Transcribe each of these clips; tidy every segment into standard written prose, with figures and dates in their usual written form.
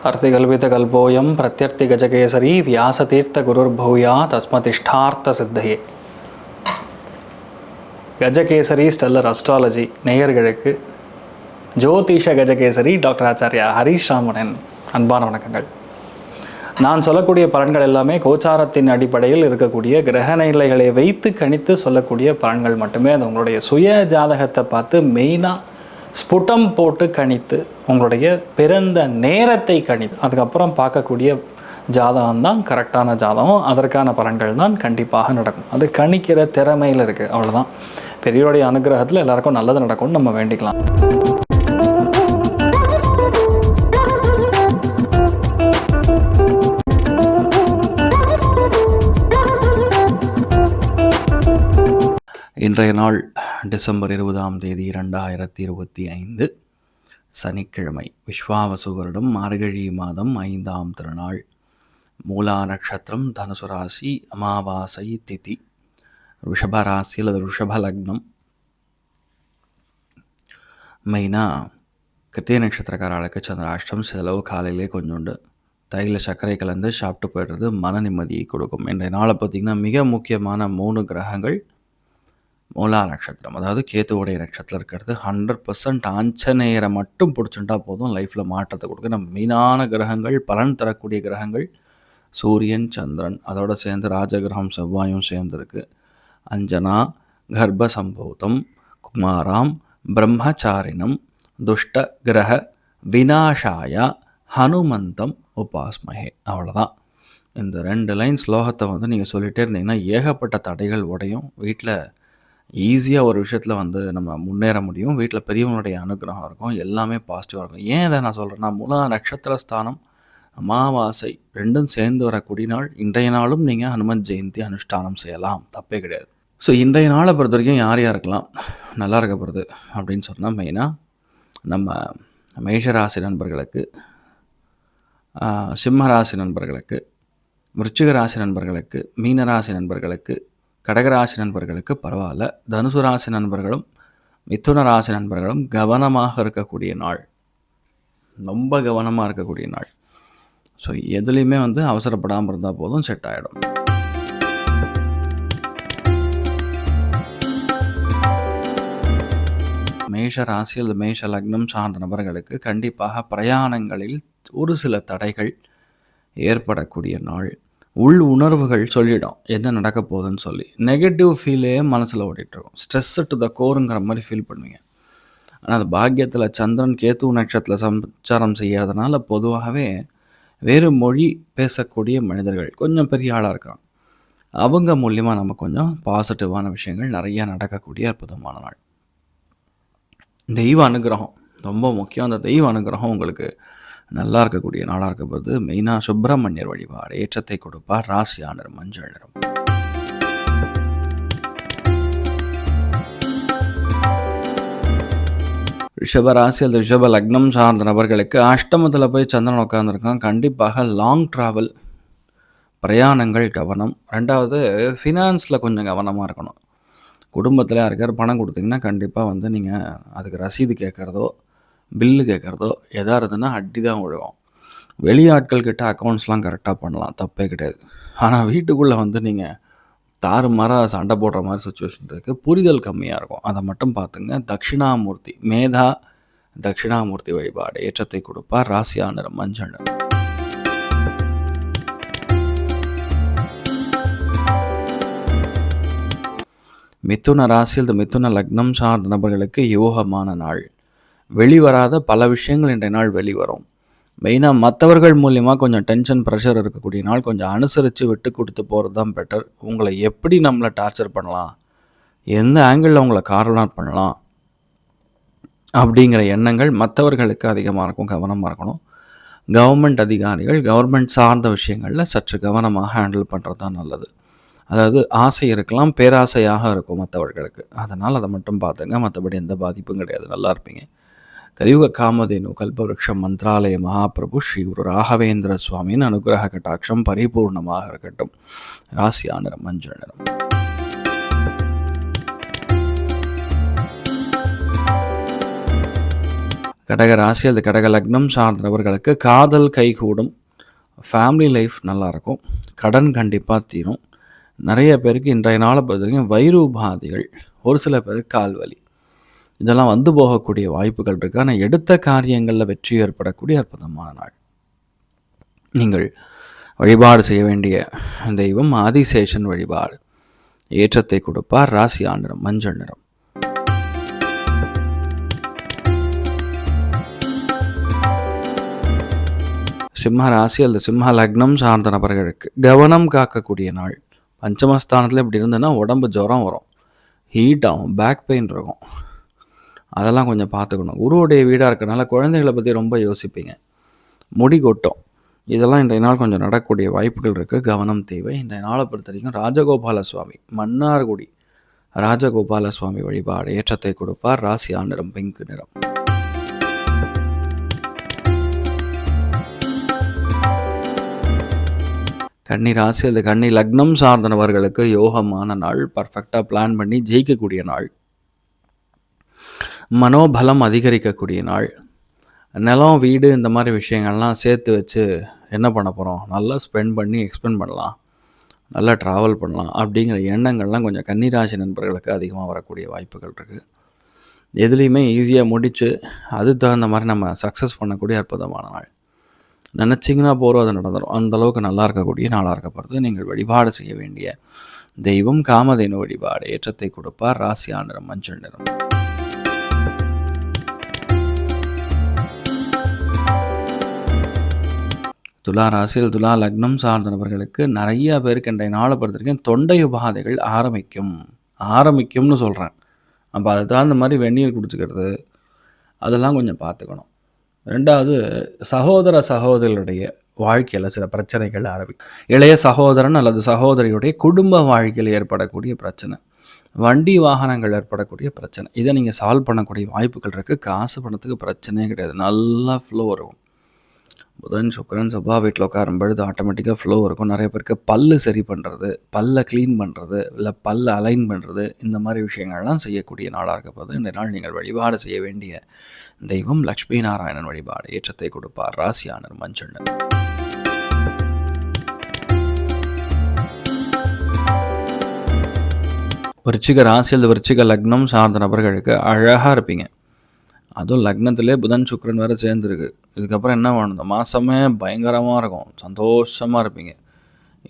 अर्तिकल्पितकल्पोऽयं प्रत्यर्थिगजकेसरी व्यासतीर्थगुरुर्भूया तस्मतिष्ठार्थसिद्धये. Gajakesari stellar astrology நேயர்களுக்கு ஜோதிஷ Gajakesari doctor Acharya Harish ராமனின் அன்பான வணக்கங்கள். நான் சொல்லக்கூடிய பலன்கள் எல்லாமே கோச்சாரத்தின் அடிப்படையில் இருக்கக்கூடிய கிரக நிலைகளை வைத்து கணித்து சொல்லக்கூடிய பலன்கள் மட்டுமே. அது உங்களுடைய சுய ஜாதகத்தை பார்த்து மெயினாக ஸ்புடம் போட்டு கணித்து உங்களுடைய பிறந்த நேரத்தை கணித்து அதுக்கப்புறம் பார்க்கக்கூடிய ஜாதகம் தான் கரெக்டான ஜாதகம். அதற்கான பலன்கள் தான் கண்டிப்பாக நடக்கும். அது கணிக்கிற திறமையில் இருக்குது, அவ்வளோதான். பெரியோருடைய அனுகிரகத்தில் எல்லாருக்கும் நல்லது நடக்கும்னு நம்ம வேண்டிக்கலாம். இன்றைய நாள் டிசம்பர் 20 2025 சனிக்கிழமை, விஸ்வாவசு வருடம் மார்கழி மாதம் 5ஆம் திருநாள், மூலா நட்சத்திரம், தனுசு ராசி, அமாவாசை திதி, ரிஷப ராசி அல்லது ரிஷப லக்னம். மெயினாக கிருத்திய நட்சத்திரக்காரர்களுக்கு சந்திராஷ்டம், செலவு காலையிலே கொஞ்சோண்டு தைல சர்க்கரை கலந்து சாப்பிட்டு போய்டுறது மன நிம்மதியை கொடுக்கும். இன்றைய நாளை பார்த்திங்கன்னா மிக முக்கியமான 3 கிரகங்கள் மூலா நட்சத்திரம், அதாவது கேத்துவுடைய நட்சத்திரம் இருக்கிறது. 100% ஆஞ்சநேயரை மட்டும் பிடிச்சுட்டா போதும், லைஃப்பில் மாற்றத்தை கொடுக்க. நம்ம மெயினான கிரகங்கள், பலன் தரக்கூடிய கிரகங்கள் சூரியன், சந்திரன், அதோடு சேர்ந்து ராஜகிரகம் செவ்வாயும் சேர்ந்துருக்கு. அஞ்சனா, கர்ப்ப சம்பூதம், குமாராம், பிரம்மச்சாரிணம், துஷ்ட கிரக விநாசாய ஹனுமந்தம் உபாஸ்மஹே. அவ்வளோதான். இந்த 2 லைன் ஸ்லோகத்தை நீங்கள் சொல்லிகிட்டே இருந்தீங்கன்னா ஏகப்பட்ட தடைகள் உடையும். வீட்டில் ஈஸியாக ஒரு விஷயத்தில் நம்ம முன்னேற முடியும். வீட்டில் பெரியவங்களுடைய அனுகிரகம் இருக்கும், எல்லாமே பாசிட்டிவாக இருக்கும். ஏன் இதை நான் சொல்கிறேன்னா, மூலா நட்சத்திரஸ்தானம், அமாவாசை ரெண்டும் சேர்ந்து வரக்கூடிய நாள். இன்றைய நாளும் நீங்கள் ஹனுமன் ஜெயந்தி அனுஷ்டானம் செய்யலாம், தப்பே கிடையாது. ஸோ இன்றைய நாளை பொறுத்த வரைக்கும் யார் யாருக்கெல்லாம் நல்லா இருக்க போகிறது அப்படின்னு சொன்னால், மெயினாக நம்ம மேஷராசி நண்பர்களுக்கு, சிம்மராசி நண்பர்களுக்கு, விருச்சிக ராசி நண்பர்களுக்கு, மீனராசி நண்பர்களுக்கு, கடகராசி நண்பர்களுக்கு பரவாயில்ல. தனுசு ராசி நண்பர்களும் மிதுன ராசி நண்பர்களும் கவனமாக இருக்கக்கூடிய நாள், ரொம்ப கவனமாக இருக்கக்கூடிய நாள். ஸோ எதுலேயுமே அவசரப்படாமல் இருந்தால் போதும், செட் ஆகிடும். மேஷ ராசி அல்லது மேஷ லக்னம் சார்ந்த நபர்களுக்கு கண்டிப்பாக பிரயாணங்களில் ஒரு சில தடைகள் ஏற்படக்கூடிய நாள். உள் உணர்வுகள் சொல்லிடும் என்ன நடக்க போகுதுன்னு சொல்லி. நெகட்டிவ் ஃபீலே மனசில் ஓடிட்டுருக்கும். ஸ்ட்ரெஸ்ஸு டு த கோருங்கிற மாதிரி ஃபீல் பண்ணுவீங்க. ஆனால் அது பாக்கியத்தில் சந்திரன் கேத்து நட்சத்திரத்தில் சஞ்சாரம் செய்யாதனால பொதுவாகவே வேறு மொழி பேசக்கூடிய மனிதர்கள் கொஞ்சம் பெரிய ஆளாக இருக்காங்க. அவங்க மூலியமாக நம்ம கொஞ்சம் பாசிட்டிவான விஷயங்கள் நிறையா நடக்கக்கூடிய அற்புதமான நாள். தெய்வ அனுகிரகம் ரொம்ப முக்கியம். அந்த தெய்வ அனுகிரகம் உங்களுக்கு நல்லா இருக்கக்கூடிய நாளாக இருக்கப்படுது. மெயினாக சுப்பிரமணியர் வழிபாடு ஏற்றத்தை கொடுப்பார். ராசியா நிறம் மஞ்சள் நிறம். ரிஷப ராசி அல்லது ரிஷப லக்னம் சார்ந்த நபர்களுக்கு அஷ்டமத்தில் போய் சந்திரன் உட்காந்துருக்கான். கண்டிப்பாக லாங் ட்ராவல், பிரயாணங்கள் கவனம். 2வது ஃபினான்ஸில் கொஞ்சம் கவனமாக இருக்கணும். குடும்பத்தில் யாருக்கார் பணம் கொடுத்தீங்கன்னா கண்டிப்பாக நீங்கள் அதுக்கு ரசீது கேட்குறதோ பில்லு கேட்குறதோ எதாக இருந்ததுன்னா அடி தான் விழுகும். வெளியாட்கள்கிட்ட அக்கௌண்ட்ஸ்லாம் கரெக்டாக பண்ணலாம், தப்பே கிடையாது. ஆனால் வீட்டுக்குள்ளே நீங்கள் தாறுமாறாக சண்டை போடுற மாதிரி சுச்சுவேஷன் இருக்குது. புரிதல் கம்மியாக இருக்கும், அதை மட்டும் பார்த்துங்க. தட்சிணாமூர்த்தி, மேதா தட்சிணாமூர்த்தி வழிபாடு ஏற்றத்தை கொடுப்பார். ராசியா நிறம் மஞ்சள் நிறம். மிதுன ராசியில் மிதுன லக்னம் சார்ந்த நபர்களுக்கு யோகமான நாள். வெளிவராத பல விஷயங்கள் இன்றைய நாள் வெளிவரும். மெயினாக மற்றவர்கள் மூலியமாக கொஞ்சம் டென்ஷன், ப்ரெஷர் இருக்கக்கூடிய நாள். கொஞ்சம் அனுசரித்து விட்டு கொடுத்து போகிறது தான் பெட்டர். உங்களை எப்படி நம்மளை டார்ச்சர் பண்ணலாம், எந்த ஆங்கிளில் உங்களை கார்னர் பண்ணலாம் அப்படிங்கிற எண்ணங்கள் மற்றவர்களுக்கு அதிகமாக இருக்கும். கவனமாக இருக்கணும். கவர்மெண்ட் அதிகாரிகள், கவர்மெண்ட் சார்ந்த விஷயங்களில் சற்று கவனமாக ஹேண்டில் பண்ணுறது தான் நல்லது. அதாவது ஆசை இருக்கலாம், பேராசையாக இருக்கும் மற்றவர்களுக்கு. அதனால் அதை மட்டும் பார்த்துங்க. மற்றபடி எந்த பாதிப்பும் கிடையாது, நல்லா இருப்பீங்க. கலியுக காமதேனு கல்பவருஷம் மந்திராலய மகாபிரபு ஸ்ரீ குரு ராகவேந்திர சுவாமியின் அனுகிரக கட்டாட்சம் பரிபூர்ணமாக இருக்கட்டும். ராசியா நிறம் மஞ்சள் நிறம். கடக ராசி அல்லது கடக லக்னம் சார்ந்தவர்களுக்கு காதல் கைகூடும், ஃபேமிலி லைஃப் நல்லாயிருக்கும், கடன் கண்டிப்பாக தீரும். நிறைய பேருக்கு இன்றைய நாளை பொறுத்தவரைக்கும் வயிறு உபாதைகள், ஒரு சில பேருக்கு கால் வலி, இதெல்லாம் வந்து போகக்கூடிய வாய்ப்புகள் இருக்குது. ஆனால் எடுத்த காரியங்களில் வெற்றி ஏற்படக்கூடிய அற்புதமான நாள். நீங்கள் வழிபாடு செய்ய வேண்டிய தெய்வம் ஆதிசேஷன் வழிபாடு. ஏற்றத்தை கொடுப்பார். ராசி ஆண்டிரம் மஞ்சள் நிறம். சிம்ம ராசி அல்லது சிம்ம லக்னம் சார்ந்த நபர்களுக்கு கவனம் காக்கக்கூடிய நாள். பஞ்சமஸ்தானத்தில் இப்படி இருந்ததுன்னா உடம்பு ஜுரம் வரும், ஹீட் ஆகும், பேக் பெயின் இருக்கும், அதெல்லாம் கொஞ்சம் பார்த்துக்கணும். குருவுடைய வீடாக இருக்கிறனால குழந்தைகளை பற்றி ரொம்ப யோசிப்பீங்க, முடி கொட்டும், இதெல்லாம் இன்றைய நாள் கொஞ்சம் நடக்கக்கூடிய வாய்ப்புகள் இருக்குது, கவனம் தேவை. இன்றைய நாளை பொறுத்த வரைக்கும் ராஜகோபால சுவாமி, மன்னார்குடி ராஜகோபால சுவாமி வழிபாடு ஏற்றத்தை கொடுப்பார். ராசி ஆண்டிரம் பிங்க் நிறம். கன்னி ராசி அல்லது கன்னி லக்னம் சார்ந்தவர்களுக்கு யோகமான நாள், பர்ஃபெக்டாக பிளான் பண்ணி ஜெயிக்கக்கூடிய நாள், மனோபலம் அதிகரிக்கக்கூடிய நாள். நிலம் வீடு இந்த மாதிரி விஷயங்கள்லாம் சேர்த்து வச்சு என்ன பண்ண போகிறோம், நல்லா ஸ்பெண்ட் பண்ணி எக்ஸ்பெண்ட் பண்ணலாம், நல்லா ட்ராவல் பண்ணலாம் அப்படிங்கிற எண்ணங்கள்லாம் கொஞ்சம் கன்னிராசி நண்பர்களுக்கு அதிகமாக வரக்கூடிய வாய்ப்புகள் இருக்குது. எதுலேயுமே ஈஸியாக முடித்து அதுக்கு தகுந்த மாதிரி நம்ம சக்ஸஸ் பண்ணக்கூடிய அற்புதமான நாள். நினச்சிங்கன்னா போகிறோம், அது நடந்துடும். அந்தளவுக்கு நல்லா இருக்கக்கூடிய நாளாக இருக்கப்படுது. நீங்கள் வழிபாடு செய்ய வேண்டிய தெய்வம் காமதேனு வழிபாடு ஏற்றத்தை கொடுப்பார். ராசி ஆண்டிரம் மஞ்சள் நிறம். துலா ராசியில் துலா லக்னம் சார்ந்த நபர்களுக்கு நிறைய பேருக்கு இன்றைய நாளை பொறுத்த வரைக்கும் தொண்டை உபாதைகள் ஆரம்பிக்கும்னு சொல்கிறேன். அப்போ அதை தகுந்த மாதிரி வெந்நீர் குடிச்சிக்கிறது அதெல்லாம் கொஞ்சம் பார்த்துக்கணும். ரெண்டாவது, சகோதரர்களுடைய வாழ்க்கையில் சில பிரச்சனைகள் ஆரம்பிக்கும். இளைய சகோதரன் அல்லது சகோதரியுடைய குடும்ப வாழ்க்கையில் ஏற்படக்கூடிய பிரச்சனை, வண்டி வாகனங்கள் ஏற்படக்கூடிய பிரச்சனை, இதை நீங்கள் சால்வ் பண்ணக்கூடிய வாய்ப்புகள் இருக்குது. காசு பணத்துக்கு பிரச்சனையே கிடையாது, நல்லா ஃப்ளோ இருக்கும். புதன் சுக்கிரன் செவ்வாய் வீட்டில் உட்காரும் பொழுது ஆட்டோமேட்டிக்காக ஃப்ளோ இருக்கும். நிறைய பேருக்கு பல்லு சரி பண்ணுறது, பல்லை க்ளீன் பண்ணுறது, இல்லை பல்லை அலைன் பண்ணுறது, இந்த மாதிரி விஷயங்கள்லாம் செய்யக்கூடிய நாளாக இருக்கப்போது இந்த நாள் நீங்கள் வழிபாடு செய்ய வேண்டிய தெய்வம் லக்ஷ்மி நாராயணன் வழிபாடு ஏற்றத்தை கொடுப்பார். ராசியானர் மஞ்சள் நிறம். விருச்சிக ராசியில் விருச்சிக லக்னம் சார்ந்த நபர்களுக்கு அழகாக இருப்பீங்க. அதுவும் லக்னத்திலே புதன் சுக்கிரன் வேறு சேர்ந்துருக்கு. இதுக்கப்புறம் என்ன வேணும், இந்த மாதமே பயங்கரமாக இருக்கும், சந்தோஷமாக இருப்பீங்க.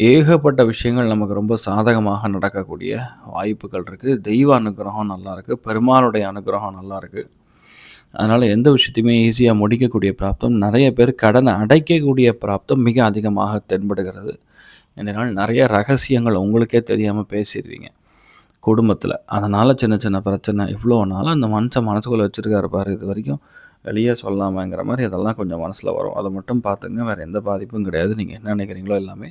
ஏகப்பட்ட விஷயங்கள் நமக்கு ரொம்ப சாதகமாக நடக்கக்கூடிய வாய்ப்புகள் இருக்குது. தெய்வ அனுகிரகம் நல்லாயிருக்கு, பெருமாளுடைய அனுகிரகம் நல்லாயிருக்கு. அதனால் எந்த விஷயத்தையுமே ஈஸியாக முடிக்கக்கூடிய பிராப்தம், நிறைய பேர் கடனை அடைக்கக்கூடிய பிராப்தம் மிக அதிகமாக தென்படுகிறது. இதனால் நிறைய ரகசியங்கள் உங்களுக்கே தெரியாமல் பேசிடுவீங்க குடும்பத்தில். அதனால் சின்ன சின்ன பிரச்சனை, இவ்வளோ நாளாக அந்த மனுஷன் மனசுக்குள்ளே வச்சுருக்காரு பாரு, இது வரைக்கும் வெளியே சொல்லாமங்கிற மாதிரி அதெல்லாம் கொஞ்சம் மனசில் வரும். அதை மட்டும் பார்த்துங்க, வேறு எந்த பாதிப்பும் கிடையாது. நீங்கள் என்ன நினைக்கிறீங்களோ எல்லாமே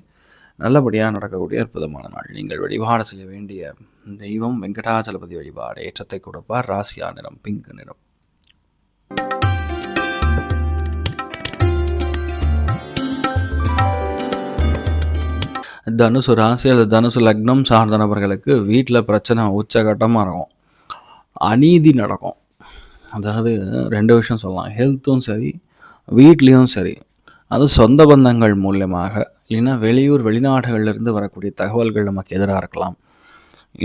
நல்லபடியாக நடக்கக்கூடிய அற்புதமான நாள். நீங்கள் வழிபாடு செய்ய வேண்டிய தெய்வம் வெங்கடாச்சலபதி வழிபாடு ஏற்றத்தை கொடுப்பார். ராசியா நிறம் பிங்க் நிறம். தனுசு ராசி அல்லது தனுசு லக்னம் சார்ந்த நபர்களுக்கு வீட்டில் பிரச்சனை உச்சகட்டமாக இருக்கும், அநீதி நடக்கும். அதாவது ரெண்டு விஷயம் சொல்லலாம், ஹெல்த்தும் சரி வீட்லேயும் சரி. அது சொந்த பந்தங்கள் மூலியமாக, இல்லைன்னா வெளியூர் வெளிநாடுகளிலிருந்து வரக்கூடிய தகவல்கள் நமக்கு எதிராக இருக்கலாம்.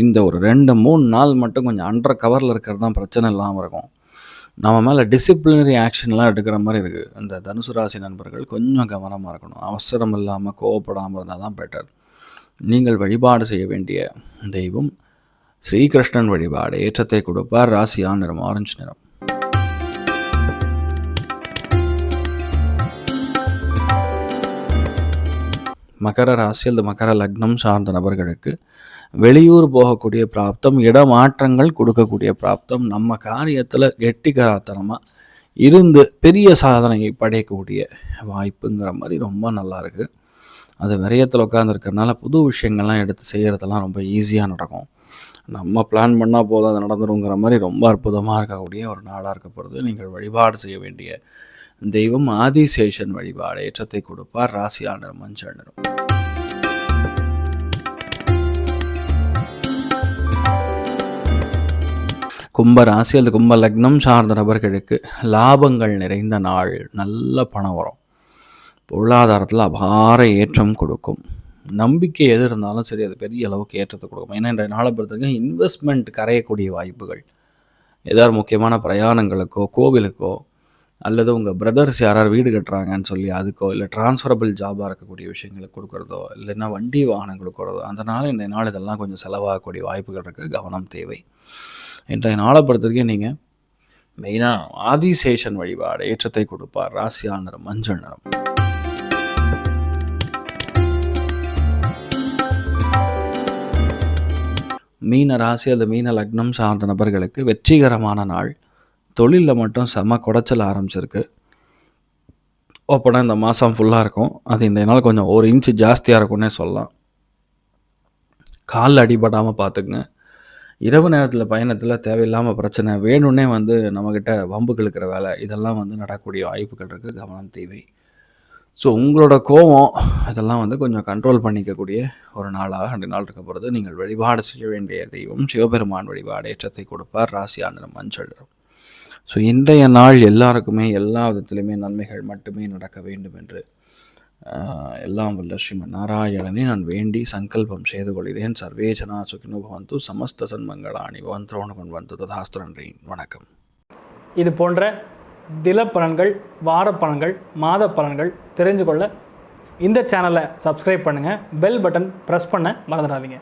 இந்த ஒரு 2-3 நாள் மட்டும் கொஞ்சம் அண்டர் கவரில் இருக்கிறது தான் பிரச்சனை இல்லாமல் இருக்கும். நம்ம மேலே டிசிப்ளினரி ஆக்ஷன்லாம் எடுக்கிற மாதிரி இருக்குது. இந்த தனுசு ராசி நண்பர்கள் கொஞ்சம் கவனமாக இருக்கணும். அவசரம் இல்லாமல் கோவப்படாமல் இருந்தால் தான் பெட்டர். நீங்கள் வழிபாடு செய்ய வேண்டிய தெய்வம் ஸ்ரீகிருஷ்ணன் வழிபாடு ஏற்றத்தை கொடுப்பார். ராசியா நிறம் ஆரஞ்சு நிறம். மகர ராசி அல்லது மகர லக்னம் சார்ந்த நபர்களுக்கு வெளியூர் போகக்கூடிய பிராப்தம், இடமாற்றங்கள் கொடுக்கக்கூடிய பிராப்தம், நம்ம காரியத்தில் கெட்டிக்காரத்தனமாக இருந்து பெரிய சாதனையை படைக்கக்கூடிய வாய்ப்புங்கிற மாதிரி ரொம்ப நல்லா இருக்குது. அது விரயத்தில் உட்காந்துருக்கறனால புது விஷயங்கள்லாம் எடுத்து செய்கிறதெல்லாம் ரொம்ப ஈஸியாக நடக்கும். நம்ம பிளான் பண்ணால் போதும் அது நடந்துருங்கிற மாதிரி ரொம்ப அற்புதமாக இருக்கக்கூடிய ஒரு நாளாக இருக்கப்படுது. நீங்கள் வழிபாடு செய்ய வேண்டிய தெய்வம் ஆதிசேஷன் வழிபாடு ஏற்றத்தை கொடுப்பார். ராசியா நிறம் மஞ்சள் நிறம். கும்ப ராசி அல்லது கும்ப லக்னம் சார்ந்த நபர்களுக்கு லாபங்கள் நிறைந்த நாள். நல்ல பணம் வரும். பொருளாதாரத்தில் அபார ஏற்றம் கொடுக்கும். நம்பிக்கை எது இருந்தாலும் சரி, அது பெரிய அளவுக்கு ஏற்றத்தை கொடுக்கும். ஏன்னா இன்றைய நாளை பொறுத்தவரைக்கும் இன்வெஸ்ட்மெண்ட் கரையக்கூடிய வாய்ப்புகள், ஏதாவது முக்கியமான பிரயாணங்களுக்கோ, கோவிலுக்கோ, அல்லது உங்கள் பிரதர்ஸ் யாராவது வீடு கட்டுறாங்கன்னு சொல்லி அதுக்கோ, இல்லை டிரான்ஸ்ஃபரபிள் ஜாபாக இருக்கக்கூடிய விஷயங்களுக்கு கொடுக்குறதோ, இல்லைன்னா வண்டி வாகனம் கொடுக்குறதோ, அந்த நாள் இன்றைய நாள் இதெல்லாம் கொஞ்சம் செலவாகக்கூடிய வாய்ப்புகள் இருக்குது. கவனம் தேவை. இன்றைய நாளை பொறுத்தவரைக்கும் நீங்கள் மெயினாக ஆதிசேஷன் வழிபாடு ஏற்றத்தை கொடுப்பார். ராசியா நிறம் மஞ்சள் நிறம். மீன ராசி அல்லது மீன லக்னம் சார்ந்த நபர்களுக்கு வெற்றிகரமான நாள். தொழிலில் மட்டும் செம குடைச்சல் ஆரம்பிச்சிருக்கு. ஓப்பனாக இந்த மாதம் ஃபுல்லாக இருக்கும். அது இந்த நாள் கொஞ்சம் 1 இன்ச்சு ஜாஸ்தியாக இருக்கும்னே சொல்லலாம். காலில் அடிபடாமல் பார்த்துக்குங்க. இரவு நேரத்தில் பயணத்தில் தேவையில்லாமல் பிரச்சனை, வேணும்னே நம்மக்கிட்ட வம்புக்கு இழுக்கிற வேலை, இதெல்லாம் நடக்கக்கூடிய வாய்ப்புகள் இருக்குது. கவனம் தேவை. ஸோ உங்களோட கோபம் இதெல்லாம் கொஞ்சம் கண்ட்ரோல் பண்ணிக்கக்கூடிய ஒரு நாளாக 2 நாள் இருக்க போகிறது. நீங்கள் வழிபாடு செய்ய வேண்டிய தெய்வம் சிவபெருமான் வழிபாடு ஏற்றத்தை கொடுப்பார். ராசியா நிறம் மஞ்சள் நிறம். ஸோ இன்றைய நாள் எல்லாருக்குமே எல்லா விதத்திலுமே நன்மைகள் மட்டுமே நடக்க வேண்டும் என்று எல்லாம் வல்ல ஸ்ரீமன் நாராயணனை நான் வேண்டி சங்கல்பம் செய்து கொள்கிறேன். சர்வே ஜனா சுகினோ பவந்து, சமஸ்த சன்மங்களாணி பவந்தோணு கொண்டு வந்து ததாஸ்து. நன்றி, வணக்கம். இது போன்ற தில பலன்கள், வார பலன்கள், மாத பலன்கள் தெரிஞ்சு கொள்ள இந்த சேனலை சப்ஸ்கிரைப் பண்ணுங்கள். பெல் பட்டன் ப்ரெஸ் பண்ண மறந்துடாதீங்க.